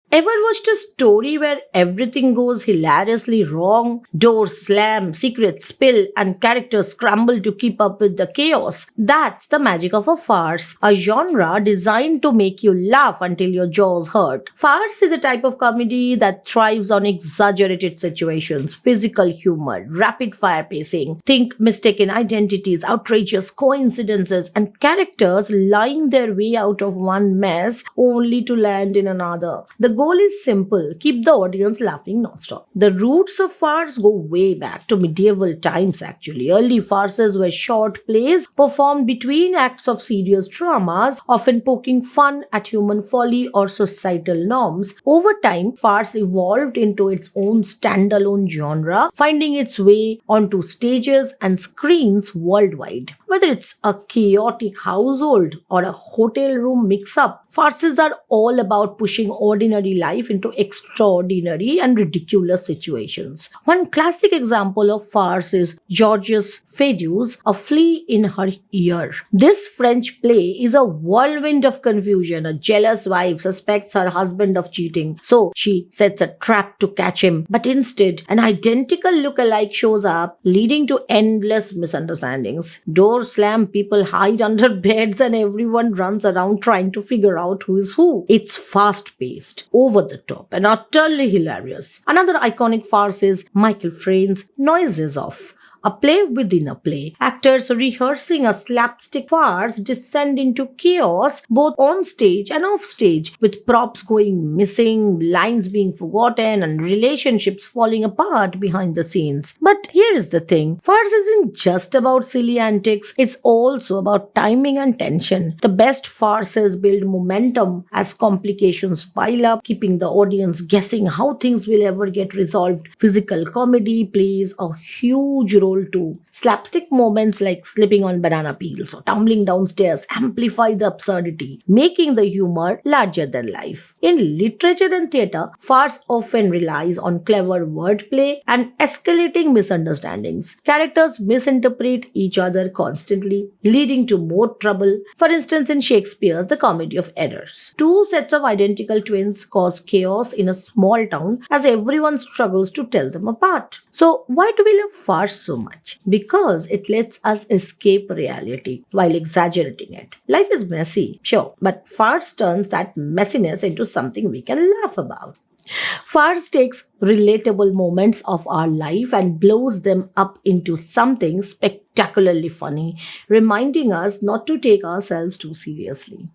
Ever watched a story where everything goes hilariously wrong? Doors slam, secrets spill, and characters scramble to keep up with the chaos. That's the magic of a farce, a genre designed to make you laugh until your jaws hurt. Farce is a type of comedy that thrives on exaggerated situations, physical humor, rapid fire pacing. Think mistaken identities, outrageous coincidences, and characters lying their way out of one mess only to land in another. The goal is simple: keep the audience laughing nonstop. The roots of farce go way back to medieval times, actually. Early farces were short plays performed between acts of serious dramas, often poking fun at human folly or societal norms. Over time, farce evolved into its own standalone genre, finding its way onto stages and screens worldwide. Whether it's a chaotic household or a hotel room mix up, farces are all about pushing ordinary life into extraordinary and ridiculous situations. One classic example of farce is Georges Feydeau's A Flea in Her Ear. This French play is a whirlwind of confusion. A jealous wife suspects her husband of cheating, so she sets a trap to catch him. But instead, an identical look-alike shows up, leading to endless misunderstandings. Doors slam, people hide under beds, and everyone runs around trying to figure out who is who. It's fast-paced, over the top, and utterly hilarious. Another iconic farce is Michael Frayn's Noises Off, a play within a play. Actors rehearsing a slapstick farce descend into chaos both on stage and off stage, with props going missing, lines being forgotten, and relationships falling apart behind the scenes. But here is the thing: farce isn't just about silly antics, it's also about timing and tension. The best farces build momentum as complications pile up, keeping the audience guessing how things will ever get resolved. Physical comedy plays a huge role too. Slapstick moments like slipping on banana peels or tumbling downstairs amplify the absurdity, making the humor larger than life. In literature and theatre, farce often relies on clever wordplay and escalating misunderstandings. Characters misinterpret each other constantly, leading to more trouble. For instance, in Shakespeare's The Comedy of Errors, two sets of identical twins cause chaos in a small town as everyone struggles to tell them apart. So, why do we love farce so much? Because it lets us escape reality while exaggerating it. Life is messy, sure, but farce turns that messiness into something we can laugh about. Farce takes relatable moments of our life and blows them up into something spectacularly funny, reminding us not to take ourselves too seriously.